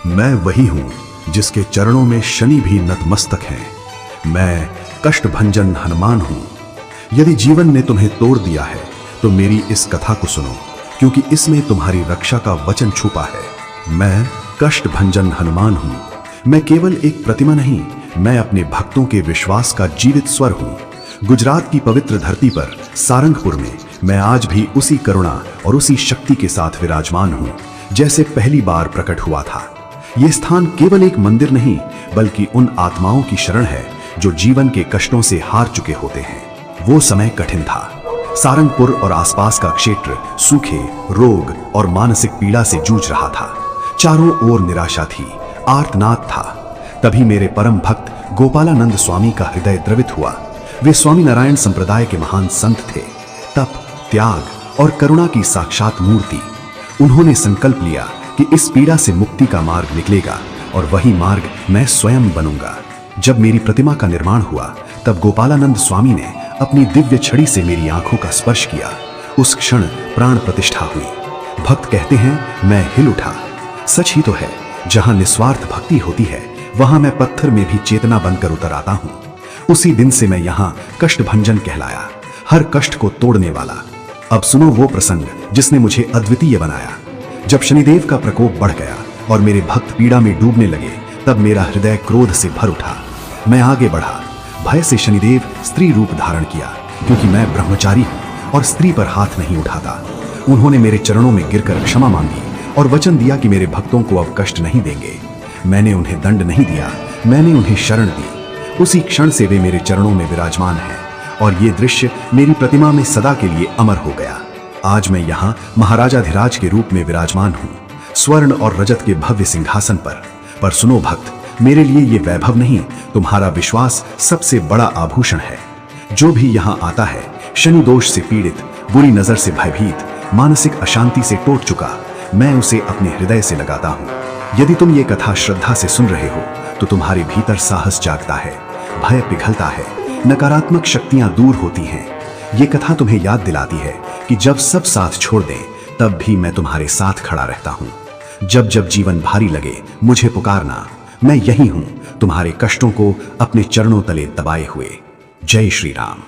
मैं वही हूं जिसके चरणों में शनि भी नतमस्तक हैं। मैं कष्टभंजन हनुमान हूं। यदि जीवन ने तुम्हें तोड़ दिया है तो मेरी इस कथा को सुनो, क्योंकि इसमें तुम्हारी रक्षा का वचन छुपा है। मैं कष्टभंजन हनुमान हूं। मैं केवल एक प्रतिमा नहीं, मैं अपने भक्तों के विश्वास का जीवित स्वर हूं। गुजरात की पवित्र धरती पर सारंगपुर में मैं आज भी उसी करुणा और उसी शक्ति के साथ विराजमान हूं जैसे पहली बार प्रकट हुआ था। यह स्थान केवल एक मंदिर नहीं, बल्कि उन आत्माओं की शरण है जो जीवन के कष्टों से हार चुके होते हैं। वो समय कठिन था। सारंगपुर और आसपास का क्षेत्र सूखे, रोग और मानसिक पीड़ा से जूझ रहा था। चारों ओर निराशा थी, आर्तनाद था। तभी मेरे परम भक्त गोपालानंद स्वामी का हृदय द्रवित हुआ। वे स्वामी नारायण संप्रदाय के महान संत थे, तप, त्याग और करुणा की साक्षात मूर्ति। उन्होंने संकल्प लिया कि इस पीड़ा से मुक्ति का मार्ग निकलेगा और वही मार्ग मैं स्वयं बनूंगा। जब मेरी प्रतिमा का निर्माण हुआ तब गोपालानंद स्वामी ने अपनी दिव्य छड़ी से मेरी आंखों का स्पर्श किया। उस क्षण प्राण प्रतिष्ठा हुई। भक्त कहते हैं मैं हिल उठा। सच ही तो है, जहां निस्वार्थ भक्ति होती है वहां मैं पत्थर में भी चेतना बनकर उतर आता हूं। उसी दिन से मैं यहां कष्टभंजन कहलाया, हर कष्ट को तोड़ने वाला। अब सुनो वो प्रसंग जिसने मुझे अद्वितीय बनाया। जब शनिदेव का प्रकोप बढ़ गया और मेरे भक्त पीड़ा में डूबने लगे, तब मेरा हृदय क्रोध से भर उठा। मैं आगे बढ़ा। भय से शनिदेव स्त्री रूप धारण किया, क्योंकि मैं ब्रह्मचारी हूं और स्त्री पर हाथ नहीं उठाता। उन्होंने मेरे चरणों में गिरकर क्षमा मांगी और वचन दिया कि मेरे भक्तों को अब कष्ट नहीं देंगे। मैंने उन्हें दंड नहीं दिया, मैंने उन्हें शरण दी। उसी क्षण से वे मेरे चरणों में विराजमान हैं और ये दृश्य मेरी प्रतिमा में सदा के लिए अमर हो गया। आज मैं यहाँ महाराजाधिराज के रूप में विराजमान हूँ, स्वर्ण और रजत के भव्य सिंहासन पर सुनो भक्त, मेरे लिए ये वैभव नहीं, तुम्हारा विश्वास सबसे बड़ा आभूषण है। जो भी यहाँ आता है शनि दोष से पीड़ित, बुरी नजर से भयभीत, मानसिक अशांति से टूट चुका, मैं उसे अपने हृदय से लगाता हूँ। यदि तुम ये कथा श्रद्धा से सुन रहे हो तो तुम्हारे भीतर साहस जागता है, भय पिघलता है, नकारात्मक शक्तियां दूर होती हैं। ये कथा तुम्हें याद दिलाती है कि जब सब साथ छोड़ दें तब भी मैं तुम्हारे साथ खड़ा रहता हूँ। जब जब जीवन भारी लगे मुझे पुकारना, मैं यही हूँ, तुम्हारे कष्टों को अपने चरणों तले दबाए हुए। जय श्री राम।